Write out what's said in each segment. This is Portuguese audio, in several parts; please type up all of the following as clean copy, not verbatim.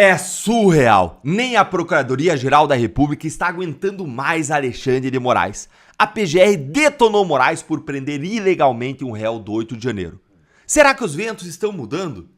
É surreal! Nem a Procuradoria-Geral da República está aguentando mais Alexandre de Moraes. A PGR detonou Moraes por prender ilegalmente um réu do 8 de janeiro. Será que os ventos estão mudando?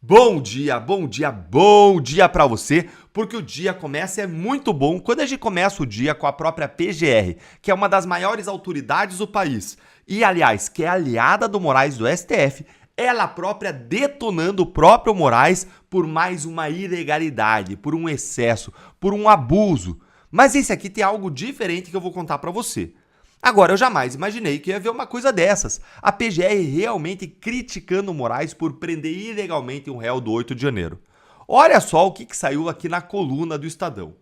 Bom dia, bom dia, bom dia pra você, porque o dia começa é muito bom quando a gente começa o dia com a própria PGR, que é uma das maiores autoridades do país. E, aliás, que é aliada do Moraes do STF, ela própria detonando o próprio Moraes por mais uma ilegalidade, por um excesso, por um abuso. Mas esse aqui tem algo diferente que eu vou contar pra você. Agora, eu jamais imaginei que ia ver uma coisa dessas. A PGR realmente criticando o Moraes por prender ilegalmente um réu do 8 de janeiro. Olha só o que saiu aqui na coluna do Estadão.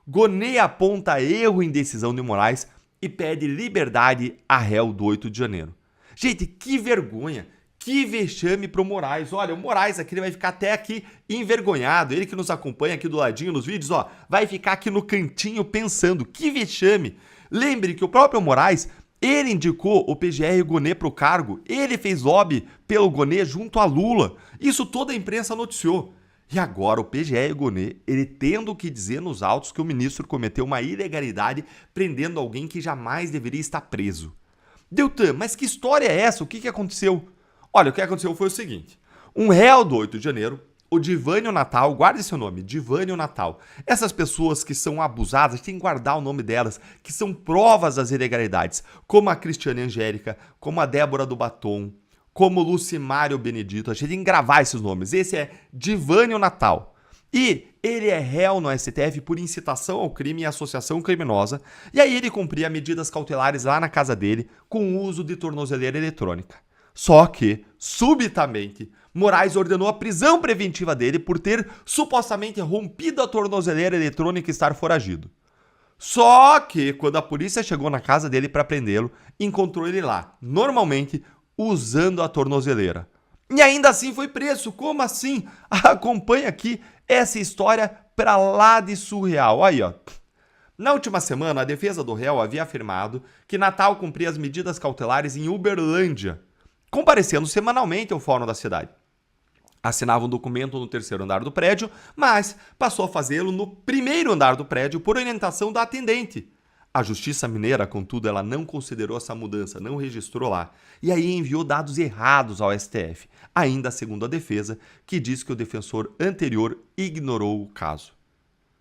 Gonê aponta erro em decisão de Moraes e pede liberdade a réu do 8 de janeiro. Gente, que vergonha! Que vexame pro Moraes. Olha, o Moraes aqui ele vai ficar até aqui envergonhado. Ele que nos acompanha aqui do ladinho nos vídeos, ó, vai ficar aqui no cantinho pensando. Que vexame. Lembre que o próprio Moraes, ele indicou o PGR Gonê pro cargo. Ele fez lobby pelo Gonê junto a Lula. Isso toda a imprensa noticiou. E agora o PGR Gonê, ele tendo que dizer nos autos que o ministro cometeu uma ilegalidade prendendo alguém que jamais deveria estar preso. Deltan, mas que história é essa? O que aconteceu? Olha, o que aconteceu foi o seguinte, um réu do 8 de janeiro, o Divânio Natal, guarde seu nome, Divânio Natal, essas pessoas que são abusadas, tem que guardar o nome delas, que são provas das ilegalidades, como a Cristiane Angélica, como a Débora do Batom, como o Lucimário Benedito, a gente tem que gravar esses nomes, esse é Divânio Natal. E ele é réu no STF por incitação ao crime e associação criminosa, e aí ele cumpria medidas cautelares lá na casa dele com o uso de tornozeleira eletrônica. Só que, subitamente, Moraes ordenou a prisão preventiva dele por ter supostamente rompido a tornozeleira eletrônica e estar foragido. Só que, quando a polícia chegou na casa dele para prendê-lo, encontrou ele lá, normalmente, usando a tornozeleira. E ainda assim foi preso. Como assim? Acompanha aqui essa história pra lá de surreal. Aí, ó. Na última semana, a defesa do réu havia afirmado que Natal cumpria as medidas cautelares em Uberlândia, comparecendo semanalmente ao fórum da cidade. Assinava um documento no terceiro andar do prédio, mas passou a fazê-lo no primeiro andar do prédio por orientação da atendente. A Justiça Mineira, contudo, ela não considerou essa mudança, não registrou lá, e aí enviou dados errados ao STF, ainda segundo a defesa, que diz que o defensor anterior ignorou o caso.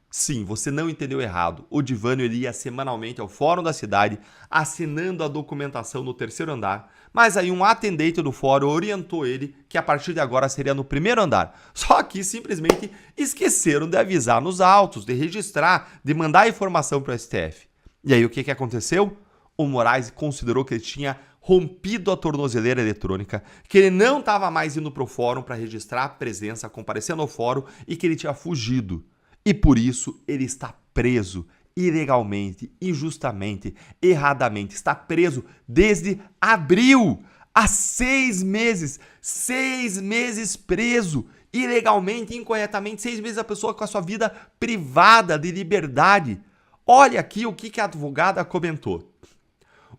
Sim, você não entendeu errado. O Divânio ele ia semanalmente ao fórum da cidade, assinando a documentação no terceiro andar, mas aí um atendente do fórum orientou ele que a partir de agora seria no primeiro andar. Só que simplesmente esqueceram de avisar nos autos, de registrar, de mandar a informação para o STF. E aí o que aconteceu? O Moraes considerou que ele tinha rompido a tornozeleira eletrônica, que ele não estava mais indo para o fórum para registrar a presença, comparecendo ao fórum e que ele tinha fugido. E por isso ele está preso ilegalmente, injustamente, erradamente. Está preso desde abril, há 6 meses. 6 meses preso, ilegalmente, incorretamente. 6 meses a pessoa com a sua vida privada de liberdade. Olha aqui o que a advogada comentou.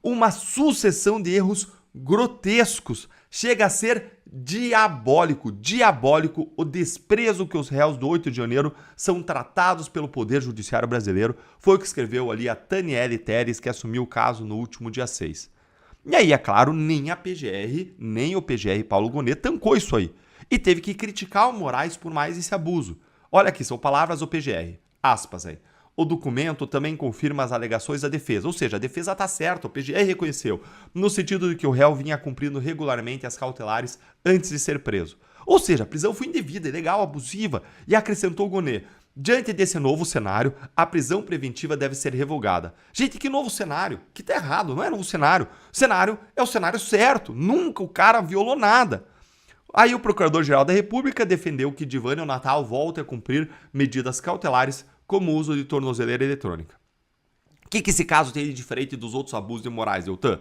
Uma sucessão de erros grotescos. Chega a ser diabólico o desprezo que os réus do 8 de janeiro são tratados pelo Poder Judiciário brasileiro. Foi o que escreveu ali a Taniele Teres, que assumiu o caso no último dia 6. E aí, é claro, nem a PGR, nem o PGR Paulo Gonê tancou isso aí. E teve que criticar o Moraes por mais esse abuso. Olha aqui, são palavras do PGR, aspas aí. O documento também confirma as alegações da defesa, ou seja, a defesa está certa, o PGR reconheceu, no sentido de que o réu vinha cumprindo regularmente as cautelares antes de ser preso. Ou seja, a prisão foi indevida, ilegal, abusiva, e acrescentou Gonê. Diante desse novo cenário, a prisão preventiva deve ser revogada. Gente, que novo cenário? Que tá errado, não é novo cenário. O cenário é o cenário certo, nunca o cara violou nada. Aí o Procurador-Geral da República defendeu que Divânio Natal volte a cumprir medidas cautelares como o uso de tornozeleira eletrônica. O que esse caso tem de diferente dos outros abusos de Moraes, Deltan?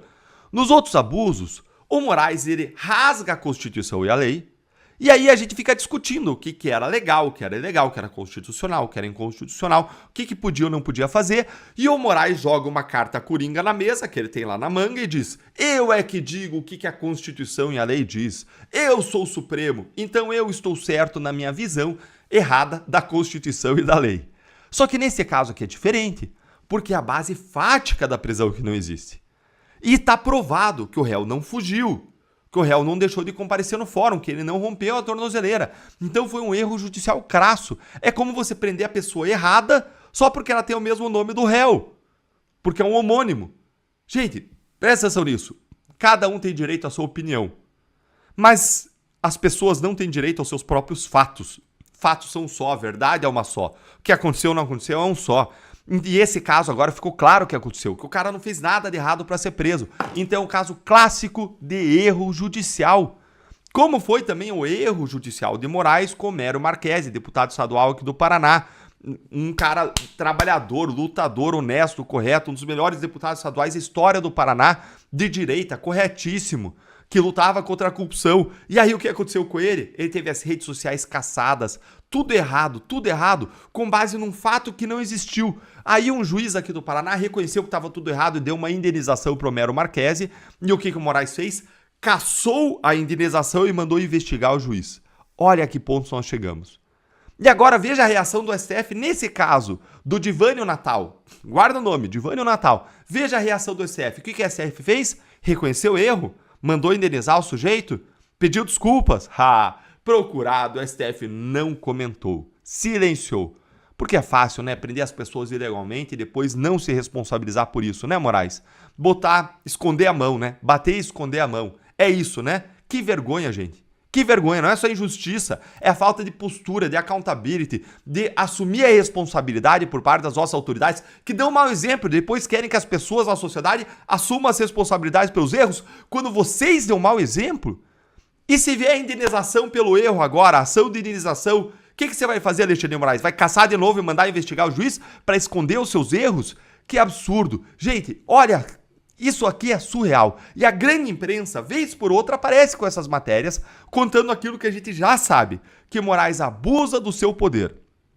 Nos outros abusos, o Moraes ele rasga a Constituição e a lei, e aí a gente fica discutindo o que era legal, o que era ilegal, o que era constitucional, o que era inconstitucional, o que podia ou não podia fazer, e o Moraes joga uma carta coringa na mesa, que ele tem lá na manga, e diz: eu é que digo o que a Constituição e a lei diz, eu sou o Supremo, então eu estou certo na minha visão, errada da Constituição e da lei. Só que nesse caso aqui é diferente, porque é a base fática da prisão que não existe. E está provado que o réu não fugiu, que o réu não deixou de comparecer no fórum, que ele não rompeu a tornozeleira. Então foi um erro judicial crasso. É como você prender a pessoa errada só porque ela tem o mesmo nome do réu, porque é um homônimo. Gente, presta atenção nisso. Cada um tem direito à sua opinião, mas as pessoas não têm direito aos seus próprios fatos. Fatos são só, a verdade é uma só. O que aconteceu ou não aconteceu é um só. E esse caso agora ficou claro o que aconteceu, que o cara não fez nada de errado para ser preso. Então é um caso clássico de erro judicial. Como foi também o erro judicial de Moraes com Mero Marquesi, deputado estadual aqui do Paraná. Um cara trabalhador, lutador, honesto, correto, um dos melhores deputados estaduais da história do Paraná, de direita, corretíssimo, que lutava contra a corrupção. E aí o que aconteceu com ele? Ele teve as redes sociais caçadas, tudo errado, com base num fato que não existiu. Aí um juiz aqui do Paraná reconheceu que estava tudo errado e deu uma indenização para o Mero Marquesi. E o que o Moraes fez? Cassou a indenização e mandou investigar o juiz. Olha a que ponto nós chegamos. E agora veja a reação do STF nesse caso, do Divânio Natal. Guarda o nome, Divânio Natal. Veja a reação do STF. O que o STF fez? Reconheceu o erro? Mandou indenizar o sujeito? Pediu desculpas? Procurado, o STF não comentou, silenciou. Porque é fácil, né? Prender as pessoas ilegalmente e depois não se responsabilizar por isso, né, Moraes? Esconder a mão, né? Bater e esconder a mão. É isso, né? Que vergonha, gente. Que vergonha, não é só injustiça, é a falta de postura, de accountability, de assumir a responsabilidade por parte das nossas autoridades, que dão um mau exemplo, depois querem que as pessoas na sociedade assumam as responsabilidades pelos erros, quando vocês dão um mau exemplo. E se vier a indenização pelo erro agora, a ação de indenização, o que você vai fazer, Alexandre de Moraes? Vai caçar de novo e mandar investigar o juiz para esconder os seus erros? Que absurdo. Gente, olha, isso aqui é surreal. E a grande imprensa, vez por outra, aparece com essas matérias, contando aquilo que a gente já sabe, que Moraes abusa do seu poder.